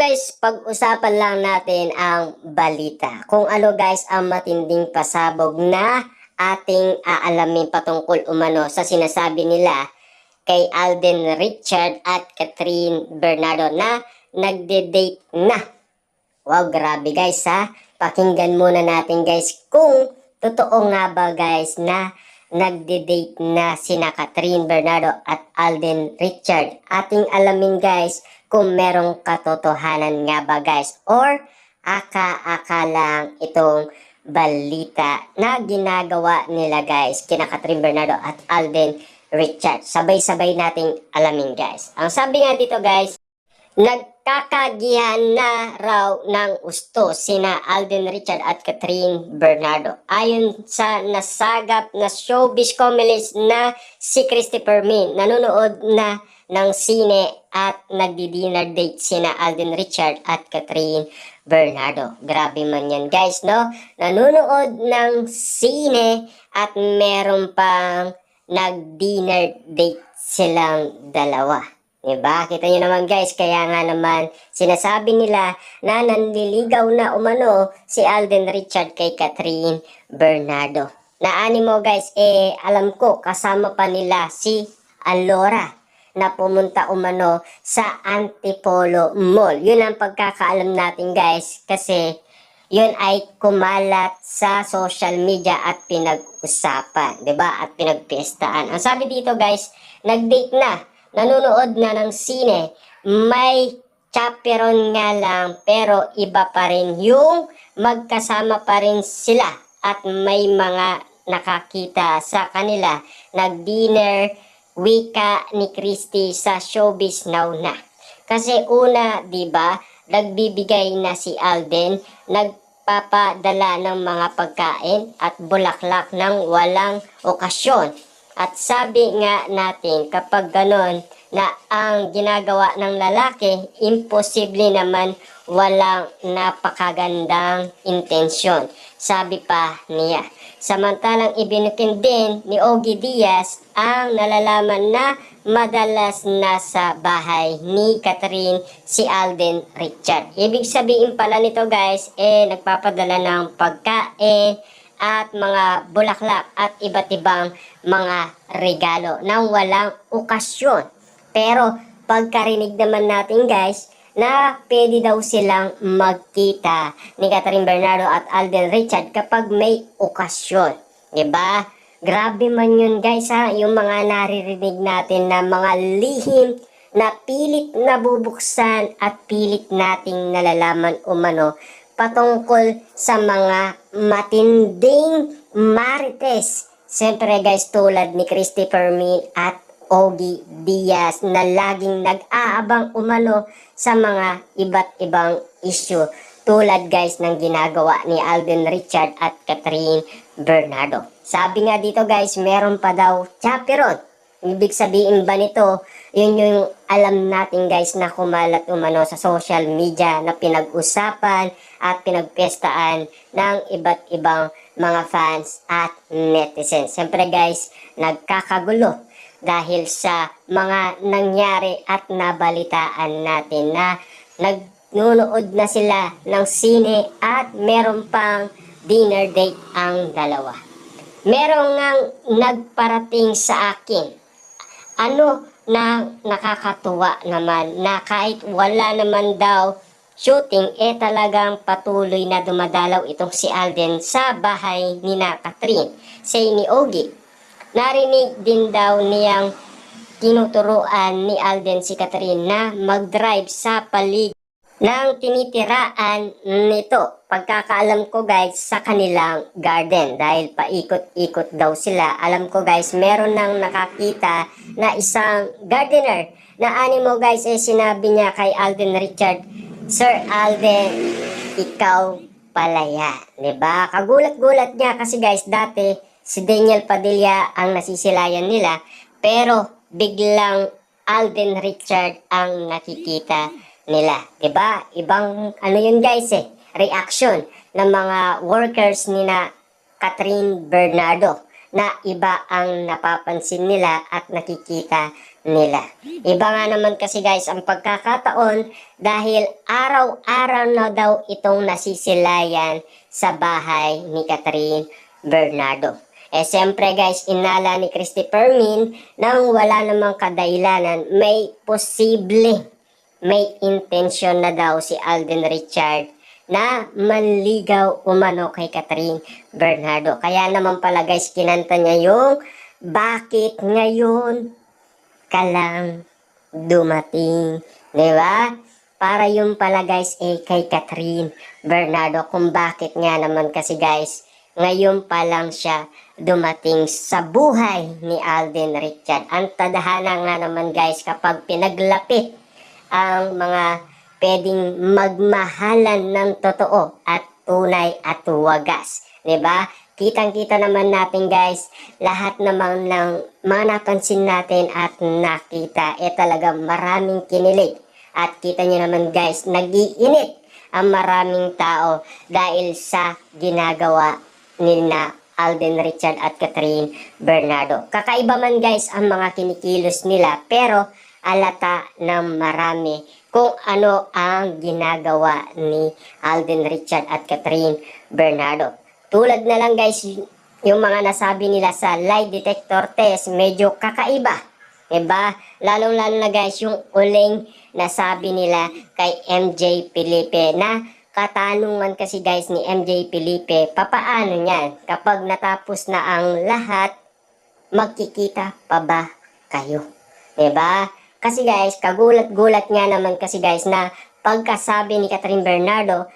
guys, pag-usapan lang natin ang balita. Kung ano guys ang matinding pasabog na ating aalamin patungkol umano sa sinasabi nila kay Alden Richard at Catherine Bernardo na nagde-date na. Wow, grabe guys ha. Pakinggan muna natin guys kung totoo nga ba guys na nagde-date na sina Catherine Bernardo at Alden Richard. Ating alamin guys kung merong katotohanan nga ba guys or aka-aka lang itong balita na ginagawa nila guys kina Catherine Bernardo at Alden Richard. Sabay-sabay nating alamin guys. Ang sabi nga dito guys, nagkakagihan na raw ng gusto sina Alden Richard at Catherine Bernardo. Ayon sa nasagap na showbiz comedies na si Christopher Min, nanonood na ng sine at nagdi-dinner date sina Alden Richard at Catherine Bernardo. Grabe man yan guys, no? Nanonood ng sine at meron pang nag-dinner date silang dalawa. Diba? Kita nyo naman guys, kaya nga naman sinasabi nila na nanliligaw na umano si Alden Richard kay Catherine Bernardo. Naani mo guys, alam ko kasama pa nila si Alora na pumunta umano sa Antipolo Mall. Yun ang pagkakaalam natin guys kasi yun ay kumalat sa social media at pinag-usapan, 'di ba? At pinagpiestaan. Ang sabi dito guys, nag-date na, nanonood na ng sine, may chaperon nga lang pero iba pa rin yung magkasama pa rin sila at may mga nakakita sa kanila. Nag-dinner, wika ni Christy sa Showbiz Now na. Kasi una, 'di ba, nagbibigay na si Alden, nagpapadala ng mga pagkain at bulaklak ng walang okasyon. At sabi nga natin, kapag ganon na ang ginagawa ng lalaki, imposible naman walang napakagandang intensyon. Sabi pa niya. Samantalang ibinukin din ni Ogie Diaz ang nalalaman na madalas nasa bahay ni Catherine si Alden Richard. Ibig sabihin pala nito guys, nagpapadala ng pagkain at mga bulaklak at iba't ibang mga regalo nang walang okasyon. Pero pagkarinig naman natin guys na pwede daw silang magkita ni Catherine Bernardo at Alden Richard kapag may okasyon. Diba? Grabe man yun guys ha, yung mga naririnig natin na mga lihim na pilit nabubuksan at pilit nating nalalaman umano patungkol sa mga matinding marites. Siyempre guys, tulad ni Christopher Min at Ogie Diaz na laging nag-aabang umano sa mga iba't ibang issue. Tulad guys ng ginagawa ni Alden Richard at Catherine Bernardo. Sabi nga dito guys, meron pa daw chaperon. Ibig sabihin ba nito, yun yung alam natin guys na kumalat umano sa social media na pinag-usapan at pinagpiestaan ng iba't ibang mga fans at netizens. Siyempre guys, nagkakagulo dahil sa mga nangyari at nabalitaan natin na nagnunood na sila ng sine at meron pang dinner date ang dalawa. Meron ngang nagparating sa akin ano na nakakatuwa naman na kahit wala naman daw shooting, talagang patuloy na dumadalaw itong si Alden sa bahay ni na Catherine. Say ni Ogie, narinig din daw niyang tinuturuan ni Alden si Catherine na mag-drive sa paligid ng tinitiraan nito. Pagkakaalam ko guys sa kanilang garden dahil paikot-ikot daw sila. Alam ko guys meron nang nakakita na isang gardener na animo guys sinabi niya kay Alden Richard, Sir Alden, ikaw pala yan. Diba? Kagulat-gulat niya kasi guys dati si Daniel Padilla ang nasisilayan nila pero biglang Alden Richard ang nakikita nila. Diba? Ibang ano yun guys reaction ng mga workers ni na Catherine Bernardo na iba ang napapansin nila at nakikita nila. Iba nga naman kasi guys ang pagkakataon dahil araw-araw na daw itong nasisilayan sa bahay ni Catherine Bernardo. Siyempre guys, inala ni Christopher Min nang wala namang kadahilanan, may intensyon na daw si Alden Richard na manligaw umano kay Catherine Bernardo. Kaya naman pala guys, kinanta niya yung bakit ngayon ka lang dumating. Diba? Para yung pala guys kay Catherine Bernardo kung bakit nga naman kasi guys, ngayon pa lang siya dumating sa buhay ni Alden Richard. Ang tadhana nga naman guys kapag pinaglapit ang mga pwedeng magmahalan ng totoo at tunay at wagas. Diba? Kitang-kita naman natin guys, lahat naman ng mga napansin natin at nakita, talagang maraming kinilig. At kita nyo naman guys, nag-iinit ang maraming tao dahil sa ginagawa ni Alden Richard at Catherine Bernardo. Kakaiba man guys ang mga kinikilos nila, pero alata ng marami kung ano ang ginagawa ni Alden Richard at Catherine Bernardo. Tulad na lang guys, yung mga nasabi nila sa lie detector test, medyo kakaiba. Diba? Lalong-lalo na guys, yung uling nasabi nila kay MJ Felipe na katanungan kasi guys ni MJ Felipe, papaano niyan? Kapag natapos na ang lahat, magkikita pa ba kayo? Diba? Kasi guys, kagulat-gulat nga naman kasi guys na pagkasabi ni Catherine Bernardo,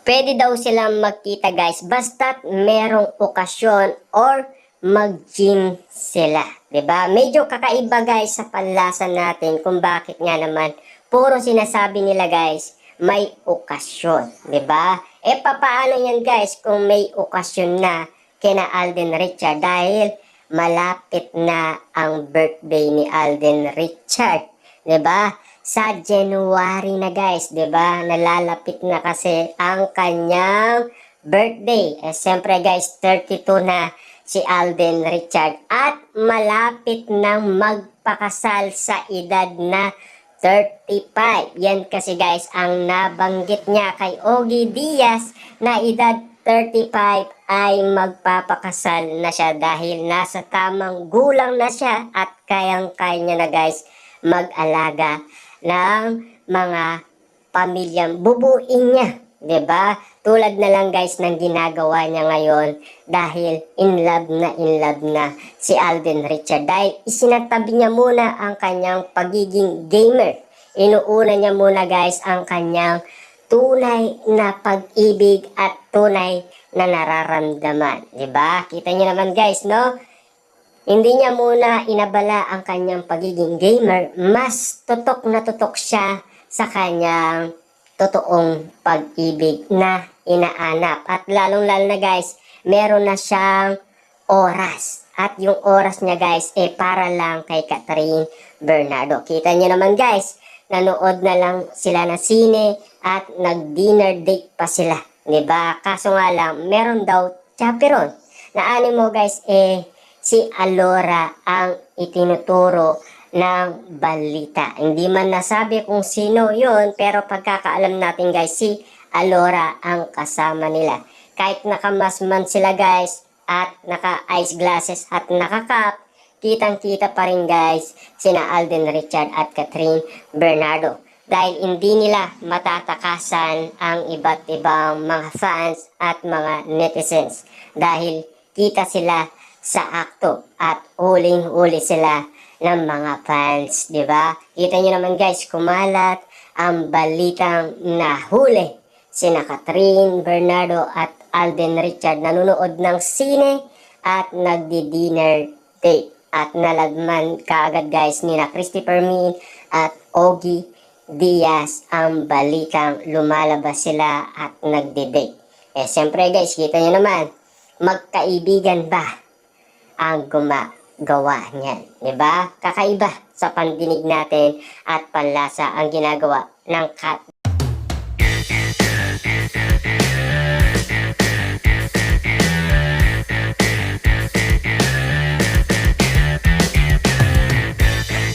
pwede daw silang magkita guys, basta't merong okasyon or mag-gym sila. Diba? Medyo kakaiba guys sa panlasan natin kung bakit nga naman puro sinasabi nila guys, may okasyon, 'di ba? Papaano 'yan guys kung may okasyon na kina Alden Richard dahil malapit na ang birthday ni Alden Richard, 'di ba? Sa January na guys, 'di ba? Nalalapit na kasi ang kanyang birthday. Siyempre guys, 32 na si Alden Richard at malapit nang magpakasal sa edad na 35. Yan kasi guys ang nabanggit niya kay Ogie Diaz na edad 35 ay magpapakasal na siya dahil nasa tamang gulang na siya at kayang-kaya niya na guys mag-alaga ng mga pamilyang bubuin niya. 'Di ba? Tulad na lang guys ng ginagawa niya ngayon dahil in love na si Alden Richard dahil isinatabi niya muna ang kanyang pagiging gamer. Inuuna niya muna guys ang kanyang tunay na pag-ibig at tunay na nararamdaman. 'Di ba? Kita niyo naman guys, no? Hindi niya muna inabala ang kanyang pagiging gamer, mas tutok siya sa kanyang totoong pag-ibig na inaanap. At lalong-lalo na guys, meron na siyang oras. At yung oras niya guys, para lang kay Catherine Bernardo. Kita niyo naman guys, nanood na lang sila na sine at nag-dinner date pa sila. 'Di ba? Kaso nga lang, meron daw chaperon. Na mo guys, si Alora ang itinuturo ng balita. Hindi man nasabi kung sino yon, pero pagkakaalam natin guys, si Alora ang kasama nila. Kahit nakamasman sila guys, at naka-ice glasses at naka-cap, kitang-kita pa rin guys sina Alden Richard at Catherine Bernardo. Dahil hindi nila matatakasan ang iba't ibang mga fans at mga netizens. Dahil kita sila sa akto at huling-huli sila ng mga fans, di ba? Kita nyo naman guys, kumalat ang balitang nahuli sina Catherine Bernardo at Alden Richard nanonood ng sine at nagdi-dinner date. At nalagman kaagad guys ni na Christopher Min at Ogie Diaz ang balitang lumalabas sila at nagdi-date. Siyempre guys, kita nyo naman, magkaibigan ba ang gumagawa niyan? Diba? Kakaiba sa pandinig natin at panlasa ang ginagawa ng